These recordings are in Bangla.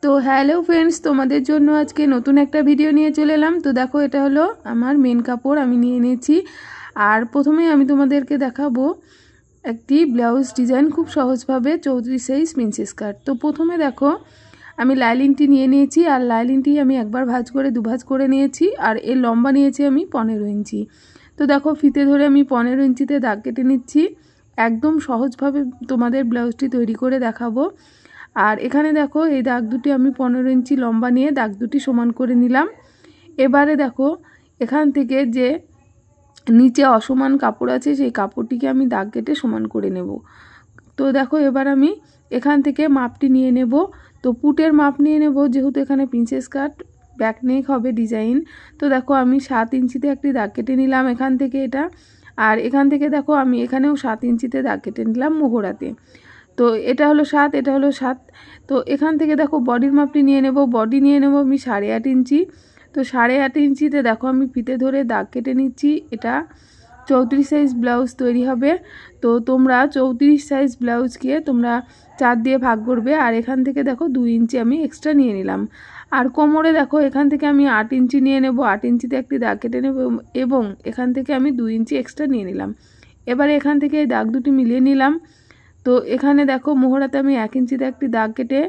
তো হ্যালো ফ্রেন্ডস, তোমাদের জন্য আজকে নতুন একটা ভিডিও নিয়ে চলে এলাম। তো দেখো, এটা হলো আমার মেন কাপড় আমি নিয়ে নিয়েছি। আর প্রথমে আমি তোমাদেরকে দেখাবো একটি ব্লাউজ ডিজাইন, খুব সহজভাবে 34 সাইজ প্রিন্সেস কাট। তো প্রথমে দেখো, আমি লাইলিনটি নিয়ে নিয়েছি। আর লাইলিনটি আমি একবার ভাঁজ করে দুভাঁজ করে নিয়েছি। আর এর লম্বা নিয়েছি আমি 15 ইঞ্চি। তো দেখো, ফিতে ধরে আমি 15 ইঞ্চিতে দাগ কেটে নিচ্ছি। একদম সহজভাবে তোমাদের ব্লাউজটি তৈরি করে দেখাবো। আর এখানে দেখো, এই দাগ দুটি আমি 15 ইঞ্চি লম্বা নিয়ে দাগ দুটি সমান করে নিলাম। এবারে দেখো, এখান থেকে যে নিচে অসমান কাপড় আছে সেই কাপড়টিকে আমি দাগ কেটে সমান করে নেব। তো দেখো, এবার আমি এখান থেকে মাপটি নিয়ে নেব। তো পুটের মাপ নিয়ে নেব, যেহেতু এখানে প্রিন্সেস কাট ব্যাক নেক হবে ডিজাইন। তো দেখো, আমি 7 ইঞ্চিতে একটি দাগ কেটে নিলাম এখান থেকে এটা। আর এখান থেকে দেখো, আমি এখানেও 7 ইঞ্চিতে দাগ কেটে নিলাম মোহরাতে। তো এটা হলো 7, এটা হলো 7। তো এখান থেকে দেখো, বডির মাপটি নিয়ে নেব। বডি নিয়ে নেব আমি 8.5 ইঞ্চি। তো 8.5 ইঞ্চিতে দেখো, আমি ফিতে ধরে দাগ কেটে নিচ্ছি। এটা 34 সাইজ ব্লাউজ তৈরি হবে। তো তোমরা 34 সাইজ ব্লাউজকে তোমরা 4 দিয়ে ভাগ করবে। আর এখান থেকে দেখো 2 ইঞ্চি আমি এক্সট্রা নিয়ে নিলাম। আর কোমরে দেখো, এখান থেকে আমি 8 ইঞ্চি নিয়ে নেব। 8 ইঞ্চিতে একটি দাগ কেটে নেব এবং এখান থেকে আমি 2 ইঞ্চি এক্সট্রা নিয়ে নিলাম। এবারে এখান থেকে এই দাগ দুটি মিলিয়ে নিলাম। তো এখানে দেখো, মোহরাতে আমি 1 ইঞ্চিতে একটি দাগ কেটে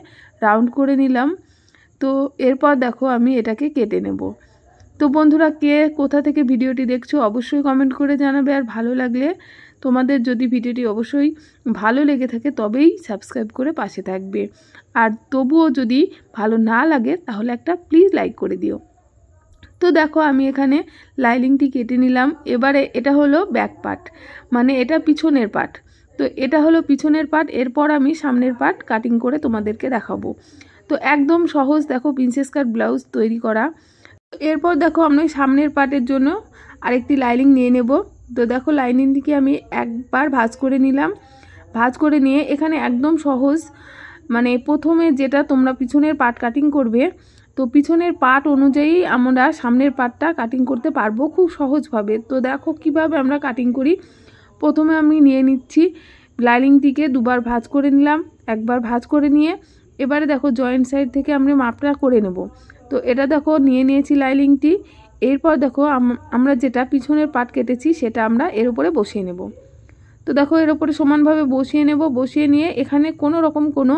রাউন্ড করে নিলাম। তো এরপর দেখো, আমি এটাকে কেটে নেব। তো বন্ধুরা, কে কোথা থেকে ভিডিওটি দেখছো অবশ্যই কমেন্ট করে জানাবে। আর ভালো লাগলে, তোমাদের যদি ভিডিওটি অবশ্যই ভালো লেগে থাকে তবেই সাবস্ক্রাইব করে পাশে থাকবে। আর তবুও যদি ভালো না লাগে তাহলে একটা প্লিজ লাইক করে দিও। তো দেখো, আমি এখানে লাইনিংটি কেটে নিলাম। এবারে এটা হলো ব্যাক পার্ট, মানে এটা পিছনের পার্ট। তো এটা হলো পিছনের পার্ট। এরপর আমি সামনের পার্ট কাটিং করে তোমাদেরকে দেখাবো। তো একদম সহজ দেখো প্রিন্সেস কাট ব্লাউজ তৈরি করা। এরপর দেখো, আমি সামনের পার্টের জন্য আরেকটি লাইনিং নিয়ে নেব। তো দেখো, লাইনিংটিকে আমি একবার ভাঁজ করে নিলাম। ভাঁজ করে নিয়ে এখানে একদম সহজ, মানে প্রথমে যেটা তোমরা পিছনের পার্ট কাটিং করবে, তো পিছনের পার্ট অনুযায়ী আমরা সামনের পার্টটা কাটিং করতে পারবো খুব সহজভাবে। তো দেখো কিভাবে আমরা কাটিং করি। প্রথমে আমি নিয়ে নিচ্ছি লাইনিংটিকে, দুবার ভাঁজ করে নিলাম, একবার ভাঁজ করে নিয়ে এবারে দেখো জয়েন্ট সাইড থেকে আমরা মাপটা করে নেব। তো এটা দেখো নিয়ে নিয়েছি লাইনিংটি। এরপর দেখো, আমরা যেটা পিছনের পার্ট কেটেছি সেটা আমরা এর উপরে বসিয়ে নেব। তো দেখো, এর উপরে সমানভাবে বসিয়ে নেব। বসিয়ে নিয়ে এখানে কোনো রকম কোনো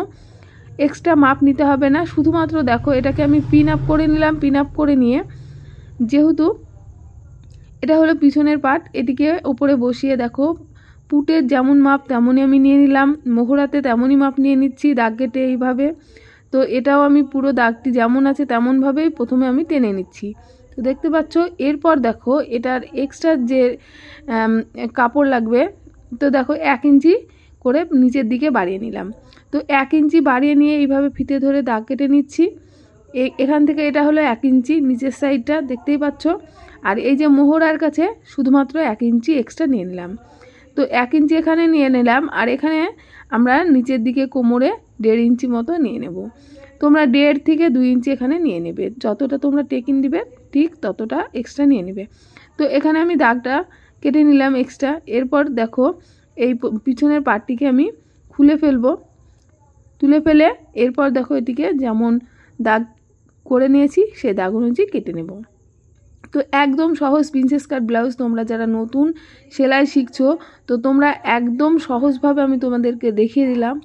এক্সট্রা মাপ নিতে হবে না, শুধুমাত্র দেখো এটাকে আমি পিন আপ করে নিলাম। পিন আপ করে নিয়ে, যেহেতু এটা হলো পিছনের পার্ট, এটিকে উপরে বসিয়ে দেখো পুটের যেমন মাপ তেমনই আমি নিয়ে নিলাম, মোহরাতে তেমনই মাপ নিয়ে নিচ্ছি দাগ কেটে এইভাবে। তো এটাও আমি পুরো দাগটি যেমন আছে তেমনভাবেই প্রথমে আমি টেনে নিচ্ছি। তো দেখতে পাচ্ছ। এরপর দেখো, এটার এক্সট্রা যে কাপড় লাগবে, তো দেখো 1 ইঞ্চি করে নিচের দিকে বাড়িয়ে নিলাম। তো 1 ইঞ্চি বাড়িয়ে নিয়ে এইভাবে ফিতে ধরে দাগ কেটে নিচ্ছি। এখান থেকে এটা হলো 1 ইঞ্চি নিচের সাইডটা, দেখতেই পাচ্ছ। আর এই যে মোহরার কাছে শুধুমাত্র 1 ইঞ্চি এক্সট্রা নিয়ে নিলাম। তো 1 ইঞ্চি এখানে নিয়ে নিলাম। আর এখানে আমরা নিচের দিকে কোমরে 1.5 ইঞ্চি মতো নিয়ে নেব। তোমরা 1.5 থেকে 2 ইঞ্চি এখানে নিয়ে নেবে, যতটা তোমরা টেকিং দিবে ঠিক ততটা এক্সট্রা নিয়ে নেবে। তো এখানে আমি দাগটা কেটে নিলাম এক্সট্রা। এরপর দেখো, এই পিছনের পার্টটিকে আমি খুলে ফেলবো। তুলে ফেলে এরপর দেখো, এটিকে যেমন দাগ করে নিয়েছি সেই দাগ অনুযায়ী কেটে নেব। তো একদম সহজ প্রিন্সেস কাট ব্লাউজ, তোমরা যারা নতুন সেলাই শিখছো, তো তোমরা একদম সহজভাবে আমি তোমাদেরকে দেখিয়ে দিলাম।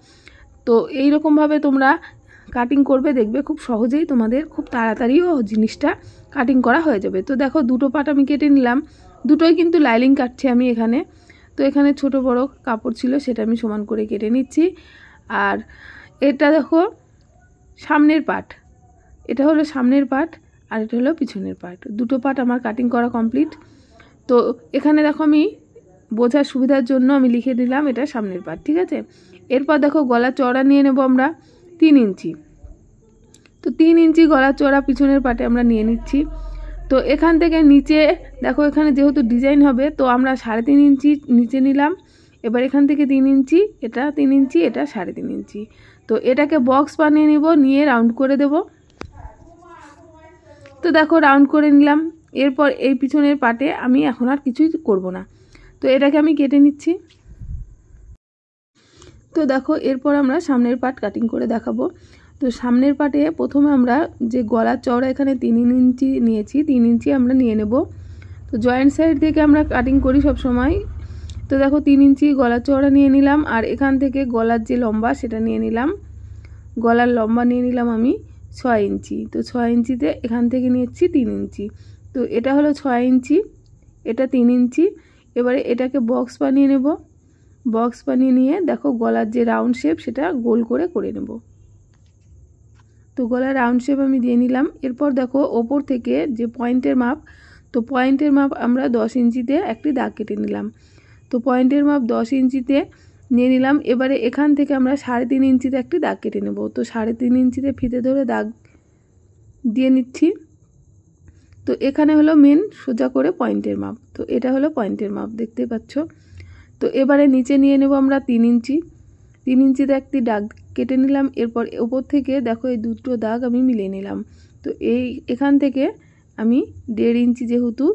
তো এইরকমভাবে তোমরা কাটিং করবে, দেখবে খুব সহজেই তোমাদের খুব তাড়াতাড়িও জিনিসটা কাটিং করা হয়ে যাবে। তো দেখো, দুটো পার্ট আমি কেটে নিলাম। দুটোই কিন্তু লাইনিং কাটছি আমি এখানে। তো এখানে ছোট বড় কাপড় ছিল, সেটা আমি সমান করে কেটে নিচ্ছি। আর এটা দেখো সামনের পার্ট, এটা হলো সামনের পার্ট আর এটা হলো পিছনের পার্ট। দুটো পার্ট আমার কাটিং করা কমপ্লিট। তো এখানে দেখো, আমি বোঝার সুবিধার জন্য আমি লিখে দিলাম এটা সামনের পার্ট, ঠিক আছে। এরপর দেখো, গলা চওড়া নিয়ে নেব আমরা 3 ইঞ্চি। তো 3 ইঞ্চি গলা চওড়া পিছনের পার্টে আমরা নিয়ে নিচ্ছি। তো এখান থেকে নিচে দেখো, এখানে যেহেতু ডিজাইন হবে, তো আমরা 3.5 ইঞ্চি নিচে নিলাম। এবার এখান থেকে 3 ইঞ্চি, এটা 3 ইঞ্চি, এটা 3.5 ইঞ্চি। তো এটাকে বক্স বানিয়ে নিব, নিয়ে রাউন্ড করে দেব। তো দেখো, রাউন্ড করে নিলাম। এরপর এই পিছনের পার্টে আমি এখন আর কিছুই করব না। তো এটাকে আমি কেটে নিচ্ছি। তো দেখো, এরপর আমরা সামনের পার্ট কাটিং করে দেখাবো। তো সামনের পাটে প্রথমে আমরা যে গলার চওড়া এখানে 3 ইঞ্চি নিয়েছি, 3 ইঞ্চি আমরা নিয়ে নেব। তো জয়েন্ট সাইড থেকে আমরা কাটিং করি সব সময়। তো দেখো 3 ইঞ্চি গলার চওড়া নিয়ে নিলাম, আর এখান থেকে গলার যে লম্বা সেটা নিয়ে নিলাম। গলার লম্বা নিয়ে নিলাম আমি 6 ইঞ্চি। তো 6 ইঞ্চিতে এখান থেকে নিয়েছি 3 ইঞ্চি। তো এটা হলো 6 ইঞ্চি, এটা 3 ইঞ্চি। এবারে এটাকে বক্স বানিয়ে নেব। বক্স বানিয়ে নিয়ে দেখো গলার যে রাউন্ড শেপ সেটা গোল করে নেব। তো গলার রাউন্ড শেপ আমি দিয়ে নিলাম। এরপর দেখো ওপর থেকে যে পয়েন্টের মাপ, তো পয়েন্টের মাপ আমরা 10 ইঞ্চিতে একটি দাগ কেটে নিলাম। তো পয়েন্টের মাপ 10 ইঞ্চিতে নিয়ে নিলাম। এবারে এখান থেকে আমরা 3.5 ইঞ্চিতে একটি দাগ কেটে নেব। তো 3.5 ইঞ্চিতে ফিতে ধরে দাগ দিয়ে নিচ্ছি। তো এখানে হলো মেন সোজা করে পয়েন্টের মাপ। তো এটা হলো পয়েন্টের মাপ, দেখতে পাচ্ছ। তো এবারে নিচে নিয়ে নেব আমরা 3 ইঞ্চি। 3 ইঞ্চিতে একটি দাগ কেটে নিলাম। এরপর উপর থেকে দেখো এই দুটো দাগ আমি মিলিয়ে নিলাম। তো এখান থেকে আমি 1.5 ইঞ্চি যেহেতু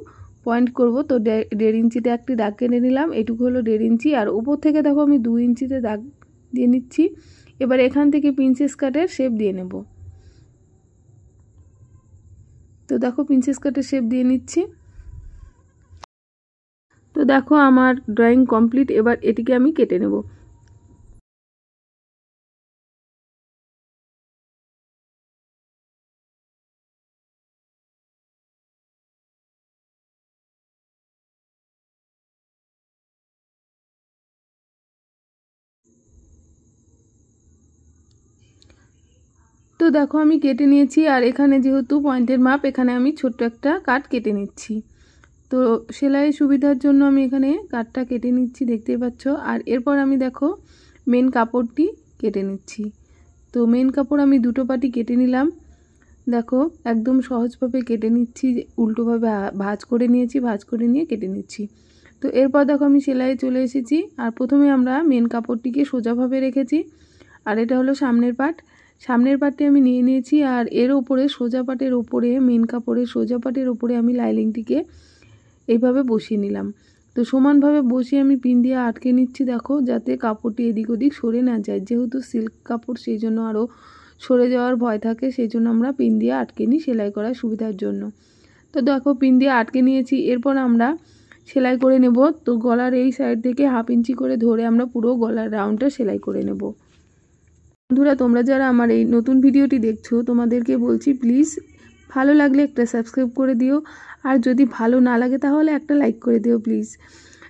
পয়েন্ট করব, তো 1.5 ইঞ্চিতে একটি দাগ কেটে নিলাম। এটুকু হলো 1.5 ইঞ্চি। আর উপর থেকে দেখো আমি 2 ইঞ্চিতে দাগ দিয়ে নিচ্ছি। এবার এখান থেকে প্রিন্সেস কাটের শেপ দিয়ে নেব। তো দেখো প্রিন্সেস কাটের শেপ দিয়ে নিচ্ছি। তো দেখো আমার ড্রয়িং কমপ্লিট। এবার এটিকে আমি কেটে নেব। তো দেখো আমি কেটে নিয়েছি। আর এখানে যেহেতু পয়েন্টের মাপ, এখানে আমি ছোট্ট একটা কাট কেটে নিচ্ছি। তো সেলাই সুবিধার জন্য আমি এখানে কাটটা কেটে নিচ্ছি, দেখতেই পাচ্ছ। আর এরপর আমি দেখো মেন কাপড়টি কেটে নিচ্ছি। তো মেন কাপড় আমি দুটো পাটি কেটে নিলাম। দেখো একদম সহজভাবে কেটে নিচ্ছি, উল্টোভাবে ভাঁজ করে নিয়েছি, ভাঁজ করে নিয়ে কেটে নিচ্ছি। তো এরপর দেখো আমি সেলাইয়ে চলে এসেছি। আর প্রথমে আমরা মেন কাপড়টিকে সোজাভাবে রেখেছি। আর এটা হলো সামনের পাট। সামনের পাটটি আমি নিয়ে নিয়েছি। আর এর ওপরে সোজা পাটের ওপরে, মেন কাপড়ের সোজা পাটের ওপরে আমি লাইনিংটিকে এইভাবে বসিয়ে নিলাম। তো সমানভাবে বসিয়ে আমি পিন দিয়ে আটকে নিচ্ছি, দেখো যাতে কাপড়টি এদিক ওদিক সরে না যায়। যেহেতু সিল্ক কাপড়, সেই জন্য আরও সরে যাওয়ার ভয় থাকে, সেই জন্য আমরা পিন দিয়ে আটকে নিই সেলাই করার সুবিধার জন্য। তো দেখো পিন দিয়ে আটকে নিয়েছি। এরপর আমরা সেলাই করে নেব। তো গলার এই সাইড থেকে 1/2 ইঞ্চি করে ধরে আমরা পুরো গলার রাউন্ডটা সেলাই করে নেব। বন্ধুরা, তোমরা যারা আমার এই নতুন ভিডিওটি দেখছো, তোমাদেরকে বলছি প্লিজ ভালো লাগলে একটা সাবস্ক্রাইব করে দিও। আর যদি ভালো না লাগে তাহলে একটা লাইক করে দিও প্লিজ।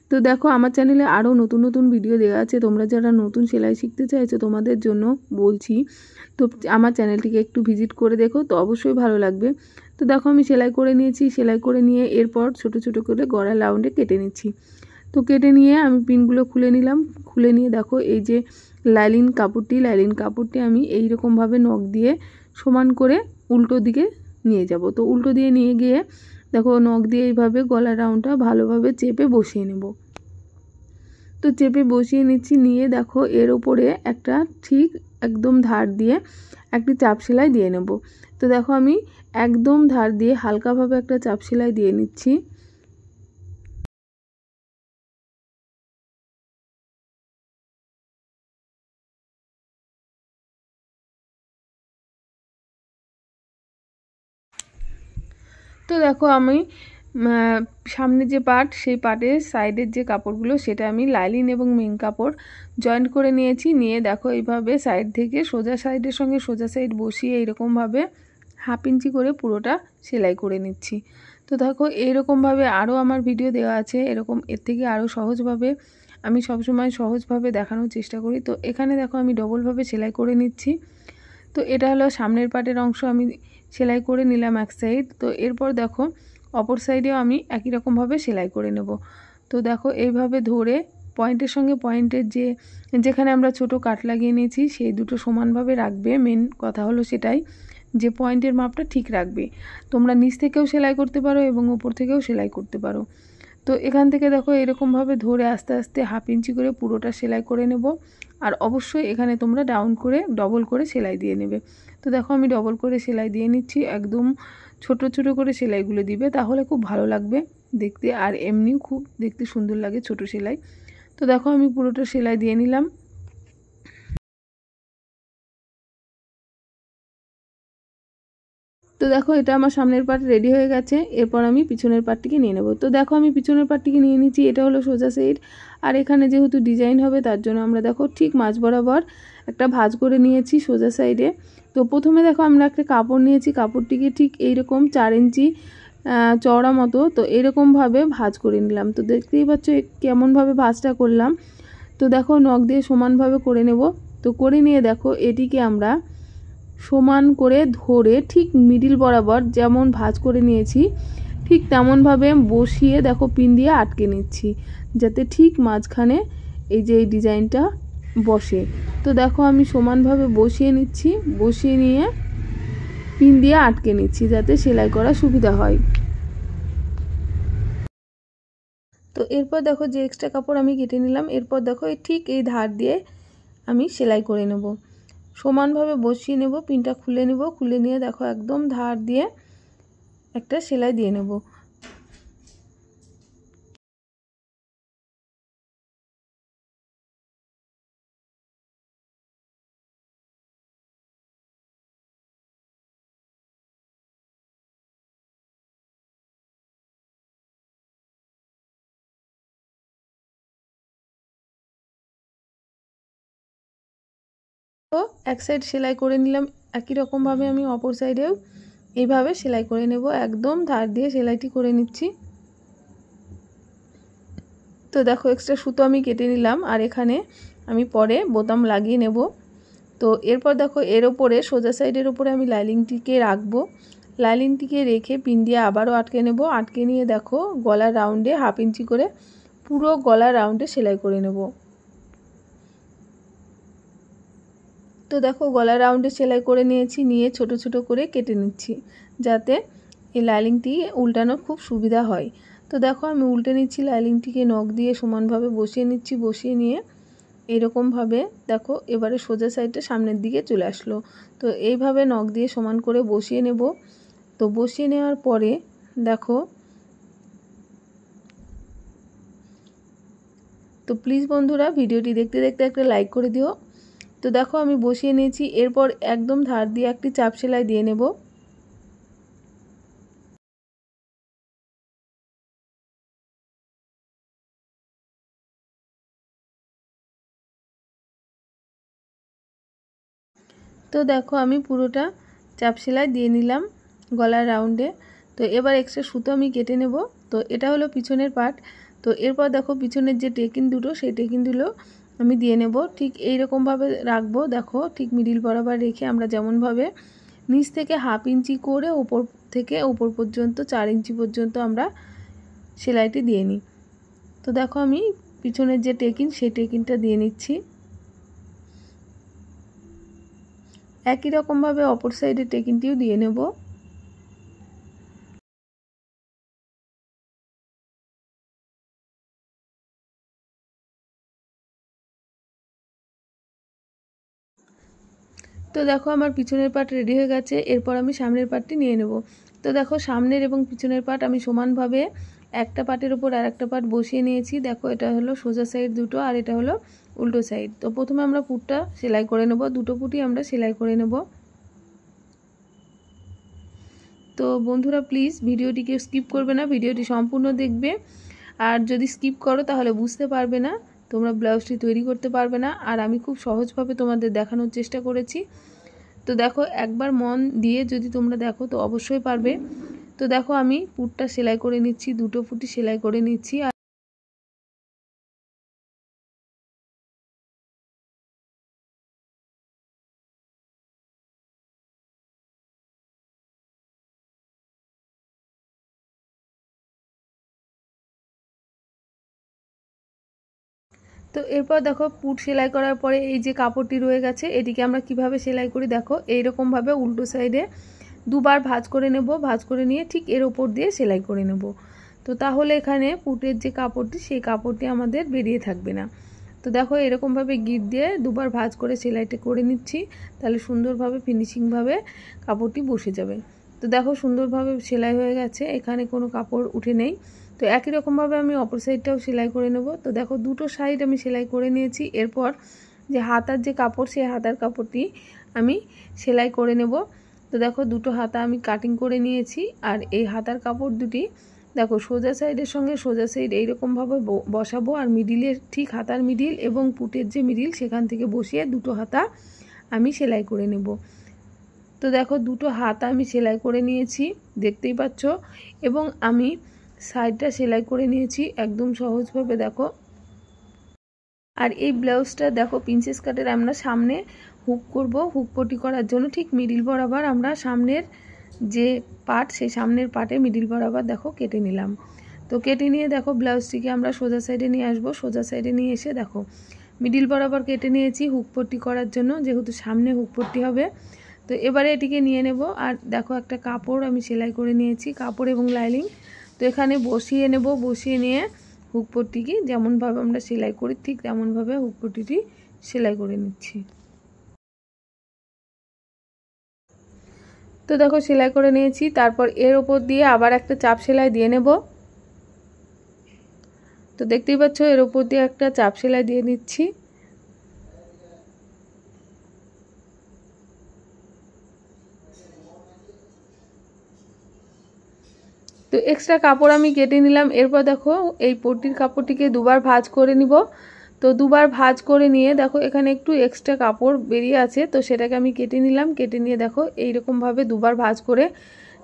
তো দেখো আমার চ্যানেলে আরও নতুন নতুন ভিডিও দেওয়া আছে। তোমরা যারা নতুন সেলাই শিখতে চাইছো তোমাদের জন্য বলছি, তো আমার চ্যানেলটিকে একটু ভিজিট করে দেখো, তো অবশ্যই ভালো লাগবে। তো দেখো আমি সেলাই করে নিয়েছি। সেলাই করে নিয়ে এরপর ছোট ছোট করে গলার রাউন্ডে কেটে নিচ্ছি। তো কেটে নিয়ে আমি পিনগুলো খুলে নিলাম। খুলে নিয়ে দেখো এই যে লাইলিন কাপড়টি আমি এই রকমভাবে নখ দিয়ে সমান করে উল্টো দিকে নিয়ে যাব। তো উল্টো দিয়ে নিয়ে গিয়ে দেখো নখ দিয়ে এইভাবে গলার রাউন্ডটা ভালোভাবে চেপে বসিয়ে নেব। তো চেপে বসিয়ে নিচ্ছি। নিয়ে দেখো এর ওপরে একটা ঠিক একদম ধার দিয়ে একটি চাপ সেলাই দিয়ে নেব। তো দেখো আমি একদম ধার দিয়ে হালকাভাবে একটা চাপ সেলাই দিয়ে নিচ্ছি। তো দেখো আমি সামনে যে পার্ট, সেই পার্টের সাইডের যে কাপড়গুলো সেটা আমি লাইলিন এবং মেন কাপড় জয়েন্ট করে নিয়েছি। নিয়ে দেখো এইভাবে সাইড থেকে সোজা সাইডের সঙ্গে সোজা সাইড বসিয়ে এইরকমভাবে 1/2 ইঞ্চি করে পুরোটা সেলাই করে নিচ্ছি। তো দেখো এইরকমভাবে আরও আমার ভিডিও দেওয়া আছে, এরকম এর থেকে আরও সহজভাবে আমি সবসময় সহজভাবে দেখানোর চেষ্টা করি। তো এখানে দেখো আমি ডবলভাবে সেলাই করে নিচ্ছি। তো এটা হলো সামনের পাটের অংশ, আমি সেলাই করে নিলাম এক সাইড। তো এরপর দেখো অপর সাইডেও আমি একই রকমভাবে সেলাই করে নেব। তো দেখো এইভাবে ধরে পয়েন্টের সঙ্গে পয়েন্টের যেখানে আমরা ছোট কাট লাগিয়ে নিয়েছি সেই দুটো সমানভাবে রাখবে। মেন কথা হলো সেটাই, যে পয়েন্টের মাপটা ঠিক রাখবে। তোমরা নিচ থেকেও সেলাই করতে পারো এবং ওপর থেকেও সেলাই করতে পারো। তো এখান থেকে দেখো এরকমভাবে ধরে আস্তে আস্তে 1/2 ইঞ্চি করে পুরোটা সেলাই করে নেব। আর অবশ্যই এখানে তোমরা ডবল করে সেলাই দিয়ে নেবে। তো দেখো আমি ডবল করে সেলাই দিয়ে নিচ্ছি। একদম ছোট ছোট করে সেলাইগুলো দিবে, তাহলে খুব ভালো লাগবে দেখতে, আর এমনিও খুব দেখতে সুন্দর লাগে ছোট সেলাই। তো দেখো আমি পুরোটা সেলাই দিয়ে নিলাম। দেখো এটা আমার সামনের পার্ট রেডি হয়ে গেছে। এরপর আমি পিছনের পার্টটিকে নিয়ে নেব। তো দেখো আমি পিছনের পার্টটিকে নিয়ে নিচ্ছি। এটা হলো সোজা সাইড, আর এখানে যেহেতু ডিজাইন হবে তার জন্য আমরা দেখো ঠিক মাঝ বরাবর একটা ভাঁজ করে নিয়েছি সোজা সাইডে। তো প্রথমে দেখো আমরা একটা কাপড় নিয়েছি, কাপড়টিকে ঠিক এইরকম 4 ইঞ্চি চওড়া মতো তো এরকমভাবে ভাঁজ করে নিলাম। তো দেখতেই পাচ্ছ কেমনভাবে ভাঁজটা করলাম। তো দেখো নখ দিয়ে সমানভাবে করে নেব। তো করে নিয়ে দেখো এটিকে আমরা সমান করে ধরে ঠিক মিডিল বরাবর যেমন ভাঁজ করে নিয়েছি ঠিক তেমনভাবে বসিয়ে দেখো পিন দিয়ে আটকে নিচ্ছি, যাতে ঠিক মাঝখানে এই যে এই ডিজাইনটা বসে। তো দেখো আমি সমানভাবে বসিয়ে নিচ্ছি, বসিয়ে নিয়ে পিন দিয়ে আটকে নিচ্ছি যাতে সেলাই করা সুবিধা হয়। তো এরপর দেখো যে এক্সট্রা কাপড় আমি কেটে নিলাম, এরপর দেখো ঠিক এই ধার দিয়ে আমি সেলাই করে নেব। সমানভাবে বসিয়ে নেব, পিনটা খুলে নেব, খুলে নিয়ে দেখো একদম ধার দিয়ে একটা সেলাই দিয়ে নেব। তো এক সাইড সেলাই করে নিলাম, একই রকমভাবে আমি অপর সাইডেও এইভাবে সেলাই করে নেব। একদম ধার দিয়ে সেলাইটি করে নিচ্ছি। তো দেখো এক্সট্রা সুতো আমি কেটে নিলাম, আর এখানে আমি পরে বোতাম লাগিয়ে নেব। তো এরপর দেখো এর ওপরে সোজা সাইডের ওপরে আমি লাইনিংটিকে রাখবো। লাইনিংটিকে রেখে পিন দিয়ে আবারও আটকে নেব। আটকে নিয়ে দেখো গলার রাউন্ডে 1/2 ইঞ্চি করে পুরো গলার রাউন্ডে সেলাই করে নেব। তো দেখো গলার রাউন্ডে সেলাই করে নিয়েছি, নিয়ে ছোট ছোট করে কেটে নিচ্ছি যাতে এই লাইনিংটি উল্টানো খুব সুবিধা হয়। তো দেখো আমি উল্টে নিচ্ছি, লাইনিংটিকে নখ দিয়ে সমানভাবে বসিয়ে নিচ্ছি। বসিয়ে নিয়ে এরকমভাবে দেখো এবারে সোজা সাইডটা সামনের দিকে চলে আসলো। তো এইভাবে নখ দিয়ে সমান করে বসিয়ে নেব। তো বসিয়ে নেওয়ার পরে দেখো, তো প্লিজ বন্ধুরা ভিডিওটি দেখতে দেখতে একটা লাইক করে দিও। তো দেখো আমি বসিয়ে নিয়েছি, এরপর একদম ধার দিয়ে একটি চাপ সেলাই দিয়ে নেব। তো দেখো আমি পুরোটা চাপ সেলাই দিয়ে নিলাম গলার রাউন্ডে। তো এবার এক্সট্রা সুতো আমি কেটে নেব। তো এটা হলো পিছনের পার্ট। তো এরপর দেখো পিছনের যে টেকিন দুটো সেই টেকিন দুটো আমি দিয়ে নেব। ঠিক এই রকমভাবে রাখবো। দেখো ঠিক মিডিল বরাবর রেখে আমরা যেমনভাবে নিচ থেকে 1/2 ইঞ্চি করে ওপর থেকে ওপর পর্যন্ত 4 ইঞ্চি পর্যন্ত আমরা সেলাইটি দিয়ে নিই। তো দেখো আমি পিছনের যে টেকিন সেই টেকিনটা দিয়ে নিচ্ছি। একই রকমভাবে অপর সাইডে টেকিনটিও দিয়ে নেব। তো দেখো আমার পিছনের পার্ট রেডি হয়ে গেছে। এরপর আমি সামনের পার্টটি নিয়ে নেব। তো দেখো সামনের এবং পিছনের পার্ট আমি সমানভাবে একটা পার্টের উপর আর একটা পার্ট বসিয়ে নিয়েছি। দেখো এটা হলো সোজা সাইড দুটো, আর এটা হলো উল্টো সাইড। তো প্রথমে আমরা পুটটা সেলাই করে নেব, দুটো পুটই আমরা সেলাই করে নেব। তো বন্ধুরা প্লিজ ভিডিওটিকে স্কিপ করবে না, ভিডিওটি সম্পূর্ণ দেখবে। আর যদি স্কিপ করো তাহলে বুঝতে পারবে না, তোমরা ব্লাউজটি তৈরি করতে পারবে না। আর আমি খুব সহজভাবে তোমাদের দেখানোর চেষ্টা করেছি। তো দেখো একবার মন দিয়ে যদি তোমরা দেখো তো অবশ্যই পারবে। তো দেখো আমি পুটটা সেলাই করে নিচ্ছি, দুটো পুটি সেলাই করে নিচ্ছি। তো এরপর দেখো পুট সেলাই করার পরে এই যে কাপড়টি রয়ে গেছে এটিকে আমরা কিভাবে সেলাই করি দেখো এইরকম ভাবে উল্টো সাইডে দুবার ভাঁজ করে নেব। ভাঁজ করে নিয়ে ঠিক এর উপর দিয়ে সেলাই করে নেব। তো তাহলে এখানে পুটের যে কাপড়টি সেই কাপড়টি আমাদের বেরিয়ে থাকবে না। তো দেখো এরকমভাবে গিট দিয়ে দুবার ভাঁজ করে সেলাইটা করে নিচ্ছি, তাহলে সুন্দরভাবে ফিনিশিংভাবে কাপড়টি বসে যাবে। তো দেখো সুন্দরভাবে সেলাই হয়ে গেছে, এখানে কোনো কাপড় উঠে নেই। তো একই রকমভাবে আমি অপর সাইডটাও সেলাই করে নেব। তো দেখো দুটো সাইড আমি সেলাই করে নিয়েছি। এরপর যে হাতার যে কাপড় সেই হাতার কাপড়টি আমি সেলাই করে নেব। তো দেখো দুটো হাতা আমি কাটিং করে নিয়েছি। আর এই হাতার কাপড় দুটি দেখো সোজা সাইডের সঙ্গে সোজা সাইড এইরকমভাবে বসাবো, আর মিডিলের ঠিক হাতার মিডিল এবং পুটের যে মিডিল সেখান থেকে বসিয়ে দুটো হাতা আমি সেলাই করে নেব। তো দেখো দুটো হাতা আমি সেলাই করে নিয়েছি, দেখতেই পাচ্ছ, এবং আমি সাইডটা সেলাই করে নিয়েছি একদম সহজভাবে দেখো। আর এই ব্লাউজটা দেখো প্রিন্সেস কাটের আমরা সামনে হুক করব, হুক পটি করার জন্য ঠিক মিডিল বরাবর আমরা সামনের যে পার্ট সেই সামনের পার্টে মিডিল বরাবর দেখো কেটে নিলাম। তো কেটে নিয়ে দেখো ব্লাউজটিকে আমরা সোজা সাইডে নিয়ে আসবো। সোজা সাইডে নিয়ে এসে দেখো মিডিল বরাবর কেটে নিয়েছি হুক পটি করার জন্য, যেহেতু সামনে হুক পটি হবে। তো এবারে এটিকে নিয়ে নেব। আর দেখো একটা কাপড় আমি সেলাই করে নিয়েছি, কাপড় এবং লাইনিং। তো এখানে বসিয়ে নেব, বসিয়ে নিয়ে হুক পট্টিকে যেমনভাবে আমরা সেলাই করি ঠিক তেমনভাবে হুক পট্টিটি সেলাই করে নিচ্ছি। তো দেখো সেলাই করে নিয়েছি। তারপর এর ওপর দিয়ে আবার একটা চাপ সেলাই দিয়ে নেব। তো দেখতেই পাচ্ছ এর ওপর দিয়ে একটা চাপ সেলাই দিয়ে নিচ্ছি। তো এক্সট্রা কাপড় আমি কেটে নিলাম। এরপর দেখো এই পট্টির কাপড়টিকে দুবার ভাঁজ করে নিব। তো দুবার ভাঁজ করে নিয়ে দেখো এখানে একটু এক্সট্রা কাপড় বেরিয়ে আছে, তো সেটাকে আমি কেটে নিলাম। কেটে নিয়ে দেখো এইরকমভাবে দুবার ভাঁজ করে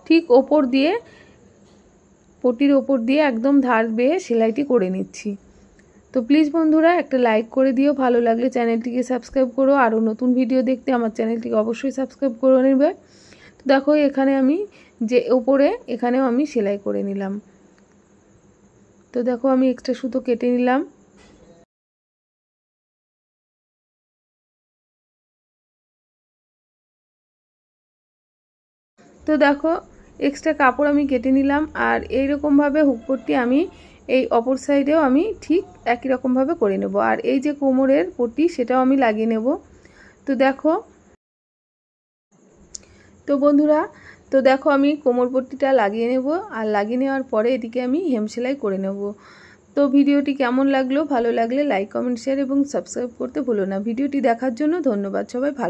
ঠিক ওপর দিয়ে পট্টির ওপর দিয়ে একদম ধার বেয়ে সেলাইটি করে নিচ্ছি। তো প্লিজ বন্ধুরা একটা লাইক করে দিও, ভালো লাগলে চ্যানেলটিকে সাবস্ক্রাইব করো। আরও নতুন ভিডিও দেখতে আমার চ্যানেলটিকে অবশ্যই সাবস্ক্রাইব করে নেবে। তো দেখো এখানে আমি যে ওপরে এখানেও আমি সেলাই করে নিলাম। তো দেখো আমি এক্সট্রা সুতো কেটে নিলাম। তো দেখো এক্সট্রা কাপড় আমি কেটে নিলাম। আর এইরকমভাবে হুক পট্টি আমি এই অপর সাইডেও আমি ঠিক একই রকমভাবে করে নেব। আর এই যে কোমরের পট্টি সেটাও আমি লাগিয়ে নেব। তো দেখো তো বন্ধুরা তো দেখো আমি কোমর পট্টিটা লাগিয়ে নেব। আর লাগিয়ে নেওয়ার পরে এটিকে আমি হেম সেলাই করে নেব। তো ভিডিওটি কেমন লাগলো, ভালো লাগলে লাইক কমেন্ট শেয়ার এবং সাবস্ক্রাইব করতে ভুলো না। ভিডিওটি দেখার জন্য ধন্যবাদ। সবাই ভালো